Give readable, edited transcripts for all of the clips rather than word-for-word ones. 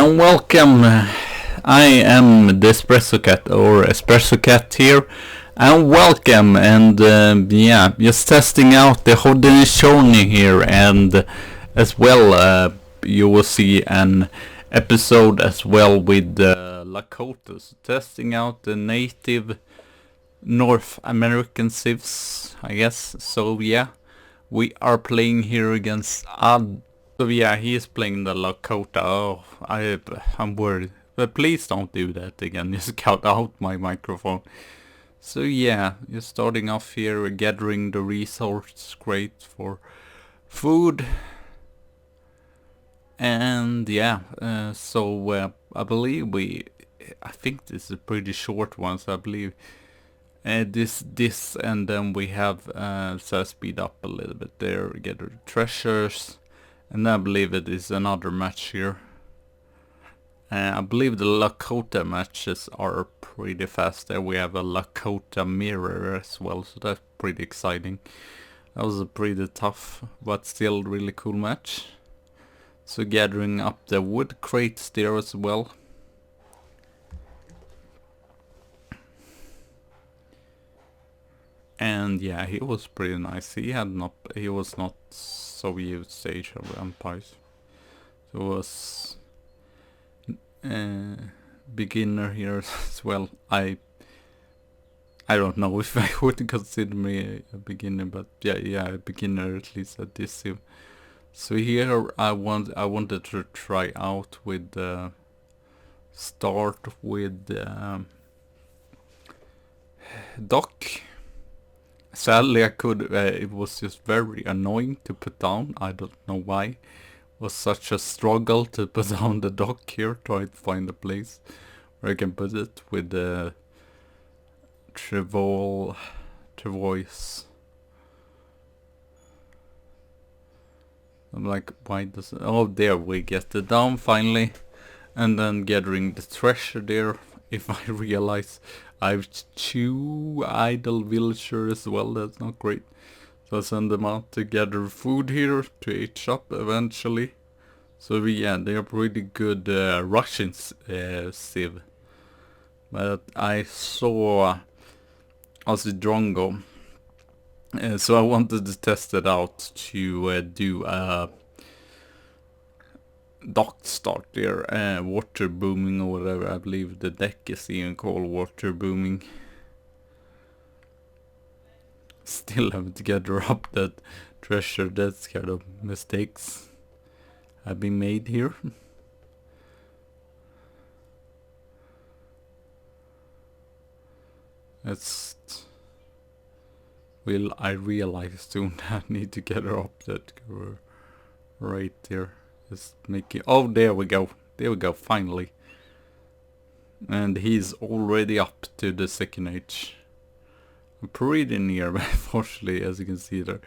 and welcome. I am the Espresso Cat or Espresso Cat here, and welcome. And yeah, just testing out the Haudenosaunee here, and as well, you will see an episode as well with the Lakotas, testing out the native North American civs, I guess. So yeah, we are playing here against So yeah, he is playing the Lakota. Oh, I'm worried. But please don't do that again. Just cut out my microphone. So yeah, you're starting off here, gathering the resource crate for food. And yeah, I believe I think this is a pretty short one, so I believe this and then we have, so I speed up a little bit there, gather treasures. And I believe it is another match here. I believe the Lakota matches are pretty fast. There we have a Lakota mirror as well, so that's pretty exciting. That was a pretty tough, but still really cool match. So gathering up the wood crates there as well. And yeah, he was pretty nice. He was not so used to Age of Empires. So it was beginner here as well. I don't know if I would consider me a beginner, but yeah, a beginner at least at this sim. So here I wanted to try out with start with Doc. Sadly, I could. It was just very annoying to put down. I don't know why. It was such a struggle to put down the dock here. Try to find a place where I can put it with the Trevois. I'm like, why does it? Oh, there we get it down finally, and then gathering the treasure there. If I realize I've 2 idle villagers as well, that's not great. So I send them out to gather food here to age up eventually. So yeah, they are pretty good Russian civ. But I saw Aussie Drongo, so I wanted to test it out to do a dock start there, water booming or whatever. I believe the deck is even called water booming. Still haven't gathered up that treasure. That's kind of mistakes have been made here. Will I realize soon that I need to gather up that cover right there. Just make it. Oh, there we go. There we go. Finally. And he's already up to the second age. I'm pretty near, but unfortunately, as you can see there,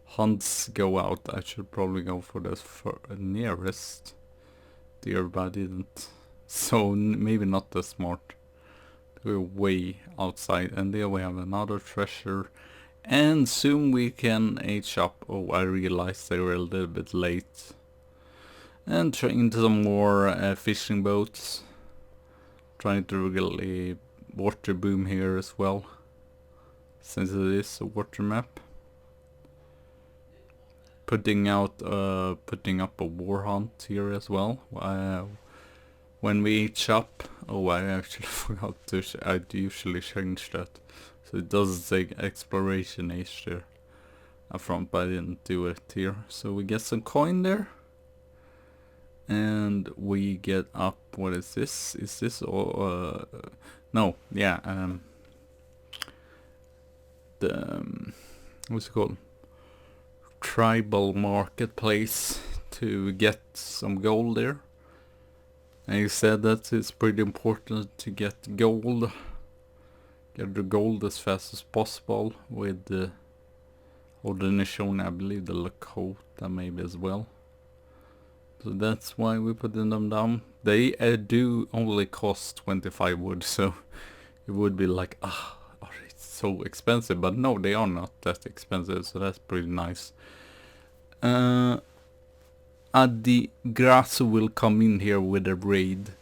hunts go out. I should probably go for the nearest deer, but I didn't. So maybe not that smart. We're way outside, and there we have another treasure. And soon we can age up. Oh, I realized they were a little bit late. And try into some more fishing boats. Trying to really water boom here as well, since it is a water map. Putting up a war hunt here as well. When we age up. Oh, I actually forgot to. I usually change that, so it does say exploration age there up front, but I didn't do it here. So we get some coin there. And we get up, what is this? Is this all, no, yeah, what's it called? Tribal marketplace to get some gold there. And he said that it's pretty important to get gold. Get the gold as fast as possible with the Haudenosaunee, I believe the Lakota maybe as well. So that's why we put them down. They do only cost 25 wood, so it would be like, it's so expensive. But no, they are not that expensive, so that's pretty nice. the grass will come in here with a raid.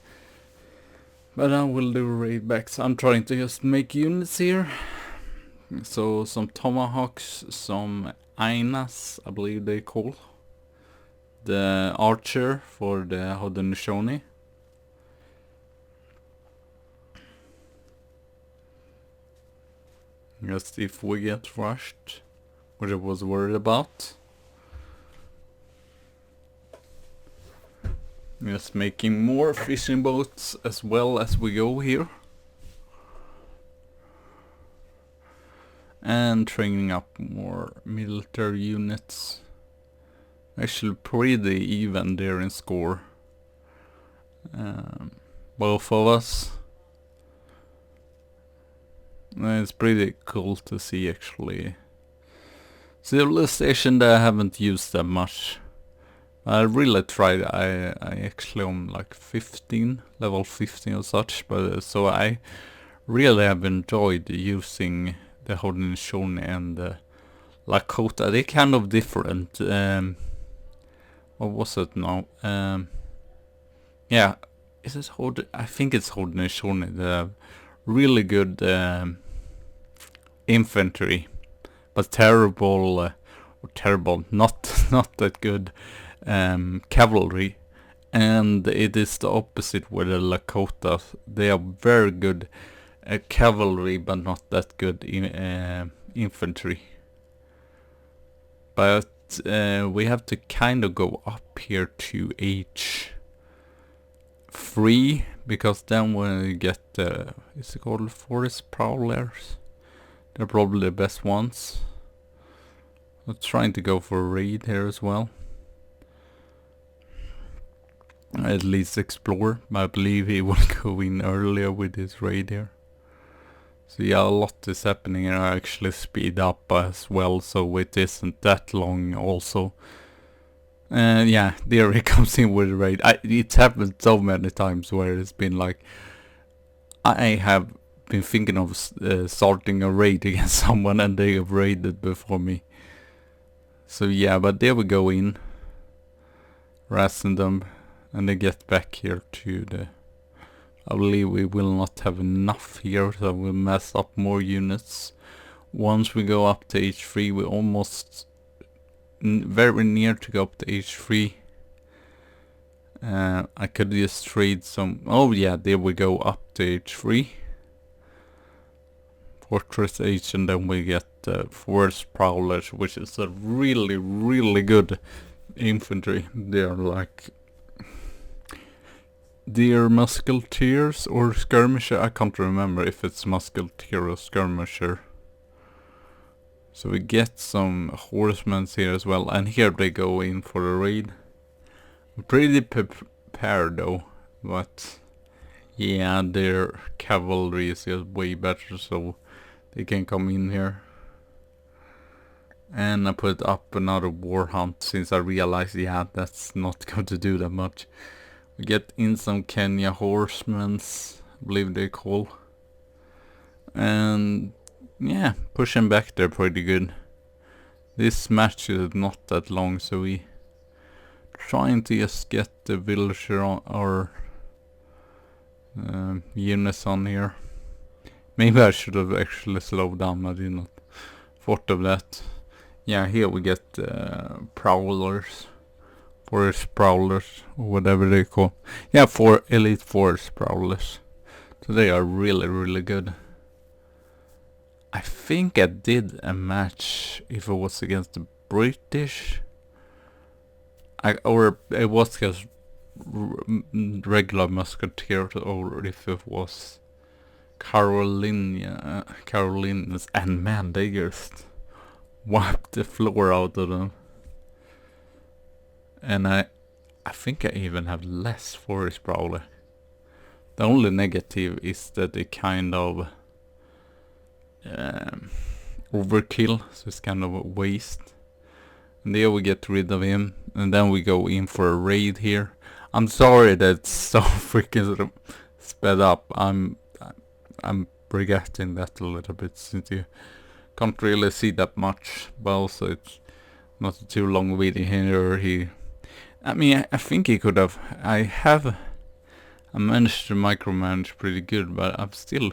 But I will do raid backs. I'm trying to just make units here. So some tomahawks, some Aennas, I believe they call. The archer for the Haudenosaunee. Just if we get rushed, which I was worried about. Just making more fishing boats as well as we go here. And training up more military units. Actually pretty even there in score. Both of us. It's pretty cool to see actually. Civilization that I haven't used that much. I really tried. I actually am like 15, level 15 or such, but so I really have enjoyed using the Haudenosaunee and the Lakota. They're kind of different. What was it now? Yeah, is it I think it's Haudenosaunee. The really good infantry, but terrible, not that good cavalry. And it is the opposite with the Lakota. They are very good cavalry, but not that good infantry. But we have to kind of go up here to H3, because then we get is it called Forest Prowlers? They're probably the best ones. I'm trying to go for a raid here as well. At least explore. I believe he will go in earlier with his raid here. So yeah, a lot is happening, and I actually speed up as well, so it isn't that long also. Yeah, there he comes in with a raid. It's happened so many times where it's been like, I have been thinking of starting a raid against someone and they have raided before me. So yeah, but there we go in, harassing them, and they get back here to the... I believe we will not have enough here, so we'll mess up more units. Once we go up to H3, we're almost very near to go up to H3. I could just trade some... Oh yeah, there we go, up to H3. Fortress H, and then we get Forest Prowlers, which is a really, really good infantry. They're like... Deer musketeers or skirmisher. I can't remember if it's musketeer or skirmisher. So we get some horsemen here as well, and here they go in for a raid. I'm pretty prepared though, but yeah, their cavalry is just way better, so they can come in here. And I put up another war hunt since I realized, yeah, that's not going to do that much. We get in some Kenya horsemen, I believe they call. And yeah, pushing back there pretty good. This match is not that long, so we trying to just get the villager on our units on here. Maybe I should have actually slowed down, I did not thought of that. Yeah, here we get prowlers. Forest Prowlers, or whatever they call. Yeah, for elite Forest Prowlers. So they are really, really good. I think I did a match if it was against the British. Or it was just regular musketeers, or if it was Carolinians, and man, they just wiped the floor out of them. And I think I even have less Forest Prowler. The only negative is that they kind of overkill, so it's kind of a waste. And there we get rid of him, and then we go in for a raid here. I'm sorry that it's so freaking sped up. I'm regretting that a little bit, since you can't really see that much, but also it's not too long video here. I mean, I think he could have. I managed to micromanage pretty good, but I'm still...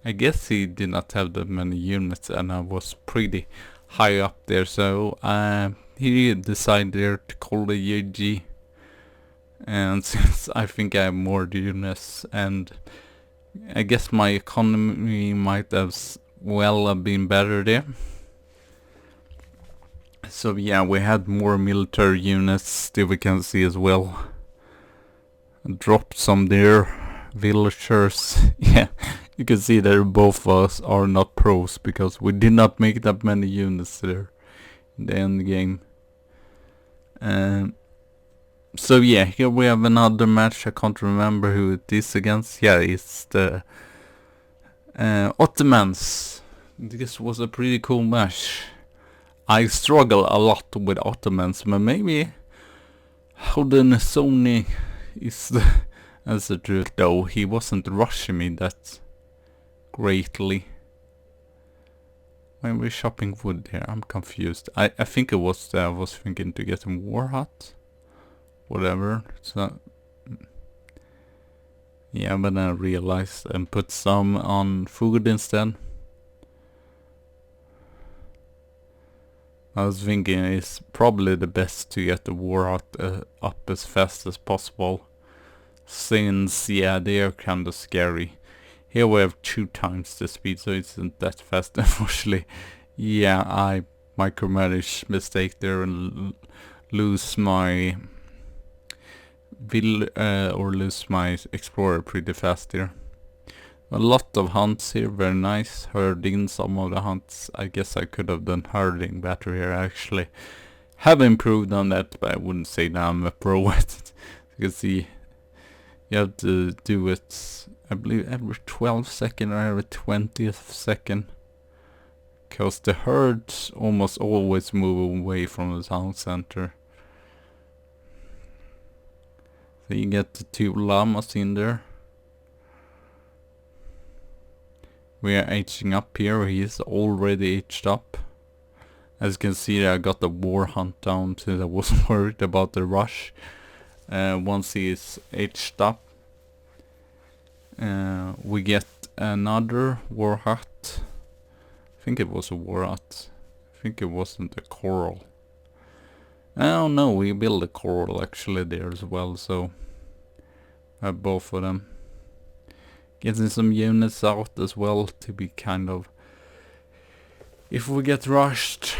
I guess he did not have that many units, and I was pretty high up there, so he decided there to call the GG. And since I think I have more units, and I guess my economy might have been better there. So yeah, we had more military units that we can see as well. Dropped some there, villagers. Yeah, you can see that both of us are not pros because we did not make that many units there in the end game. So yeah, here we have another match. I can't remember who it is against. Yeah, it's the Ottomans. This was a pretty cool match. I struggle a lot with Ottomans, but maybe Haudenosaunee is the answer to it, though. He wasn't rushing me that greatly. Why are we shopping wood here? I'm confused. I think it was I was thinking to get a war hut. Whatever. So yeah, but then I realized and put some on food instead. I was thinking it's probably the best to get the war hut up as fast as possible, since yeah, they are kinda scary. Here we have 2 times the speed, so it isn't that fast. Unfortunately, yeah, I micromanaged mistake there and lose my lose my explorer pretty fast here. A lot of hunts here, very nice. Herding some of the hunts. I guess I could have done herding better here. I actually have improved on that, but I wouldn't say that I'm a pro at it. You can see you have to do it, I believe, every 12 seconds or every 20th second. Because the herds almost always move away from the town center. So you get the 2 llamas in there. We are aging up here. He is already aged up. As you can see, I got the war hunt down since I wasn't worried about the rush. Once he is aged up, we get another war hut. I think it was a war hut. I think it wasn't a coral. Oh no, we built a coral actually there as well, so I have both of them. Getting some units out as well to be kind of... If we get rushed,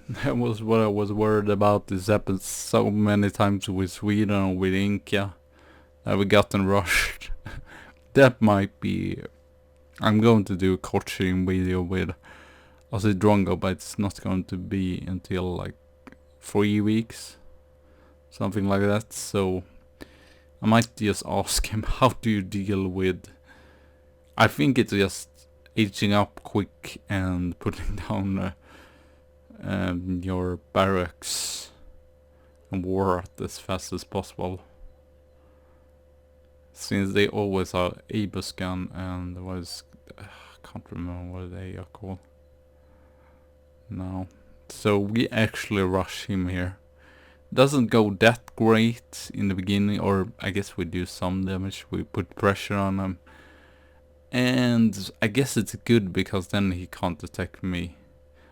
that was what I was worried about. This happened so many times with Sweden or with Inca that we gotten rushed. That might be... I'm going to do a coaching video with Aussie Drongo, but it's not going to be until like 3 weeks. Something like that, so I might just ask him, how do you deal with... I think it's just aging up quick and putting down your barracks and war as fast as possible. Since they always are Abuscan and was... I can't remember what they are called. No. So we actually rush him here. Doesn't go that great in the beginning, or I guess we do some damage. We put pressure on him. And I guess it's good because then he can't attack me.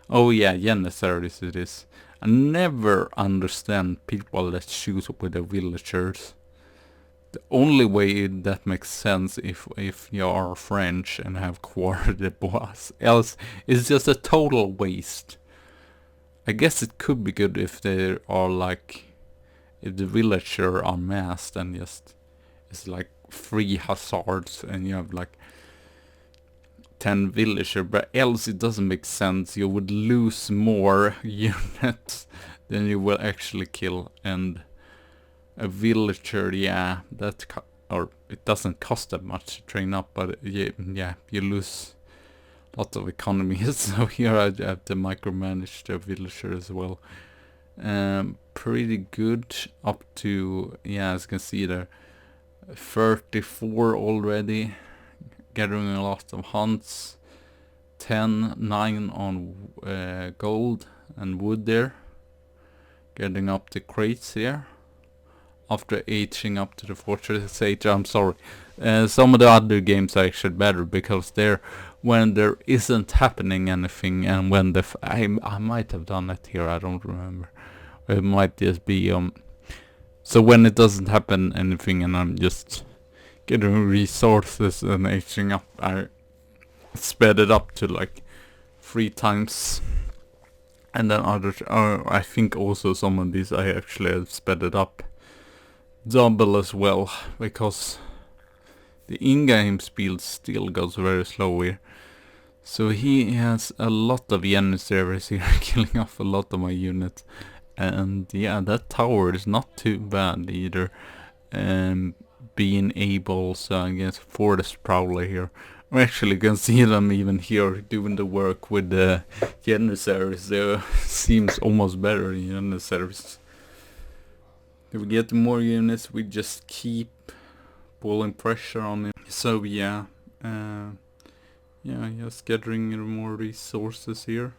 Oh yeah, Janissaries it is. I never understand people that shoot with the villagers. The only way that makes sense if you are French and have quarter de bois. Else it's just a total waste. I guess it could be good if they are like... If the villagers are massed and just... It's like 3 hussards and you have like 10 villager, but else it doesn't make sense. You would lose more units than you will actually kill, and a villager, yeah, or it doesn't cost that much to train up, but yeah, you lose a lot of economy. So here I have to micromanage the villager as well. Pretty good up to, yeah, as you can see there, 34 already. Gathering a lot of hunts. 9 on gold and wood there. Getting up the crates here. after aging up to the fortress age. I'm sorry. Some of the other games are actually better because they're when there isn't happening anything, and when the I might have done it here. I don't remember. It might just be so when it doesn't happen anything, and I'm just getting resources and aging up, I sped it up to like 3 times. And then others, I think also some of these I actually have sped it up double as well, because the in-game speed still goes very slow here. So he has a lot of Janissaries here, killing off a lot of my units. And yeah, that tower is not too bad either. Being able, so I guess Forest Prowler here. We actually can see them even here doing the work with the Janissaries. There seems almost better in Janissaries. If we get more units, we just keep pulling pressure on it. So yeah, just gathering more resources here.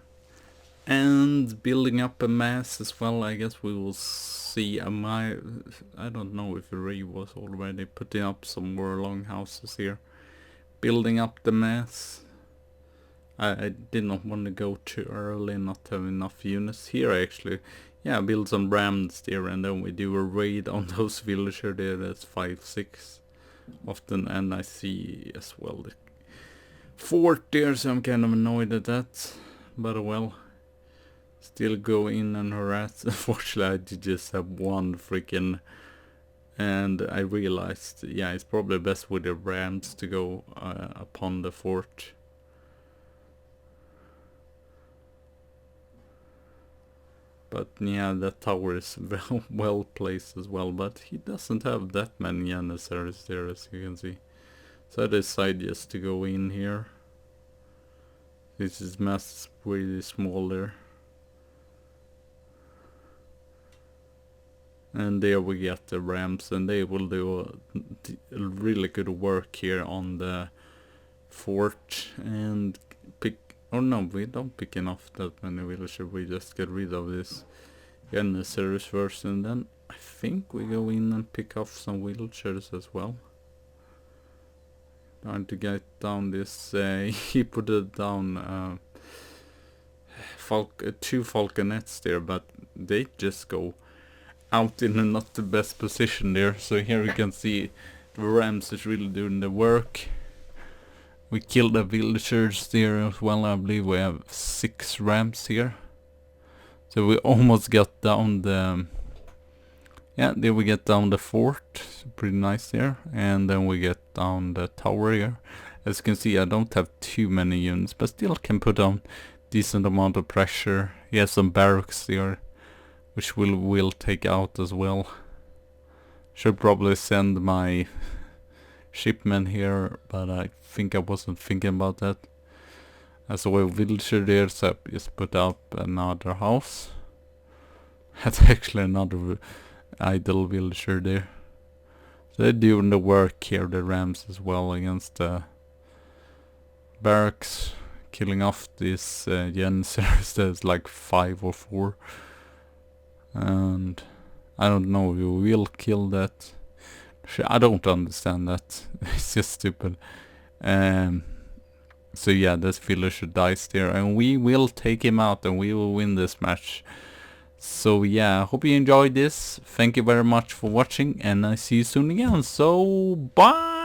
And building up a mass as well. I guess we will see. I don't know if Ray was already putting up some more longhouses here. Building up the mass. I did not want to go too early and not have enough units here actually. Yeah, build some rams there, and then we do a raid on those villagers there. That's 5-6 often, and I see as well the fort there, so I'm kind of annoyed at that. But well, still go in and harass. Unfortunately, I did just have one freaking, and I realized, yeah, it's probably best with the rams to go upon the fort. But yeah, that tower is well placed as well, but he doesn't have that many Janissaries there, as you can see. So I decided just to go in here. This is mass pretty small there. And there we get the rams, and they will do a really good work here on the fort and pick. Oh no, we don't pick enough that many villagers. We just get rid of this Janissaries first, and then I think we go in and pick off some villagers as well. Trying to get down this. He put it down 2 falconets there, but they just go out in a not the best position there. So here we can see the rams is really doing the work. We killed the villagers there as well. I believe we have 6 rams here. So we almost got down the... Yeah, there we get down the fort. Pretty nice there. And then we get down the tower here. As you can see, I don't have too many units, but still can put on decent amount of pressure. He has some barracks there, which we'll take out as well. Should probably send my shipment here, but I think I wasn't thinking about that. I saw a villager there, so I just put up another house. That's actually another idle villager there. So they're doing the work here, the rams as well, against the barracks, killing off this Janissaries. There's like 5 or 4. And I don't know, you will kill that. I don't understand that. It's just stupid. So yeah, this villager dies there, and we will take him out, and we will win this match. So yeah, hope you enjoyed this. Thank you very much for watching, and I see you soon again. So bye.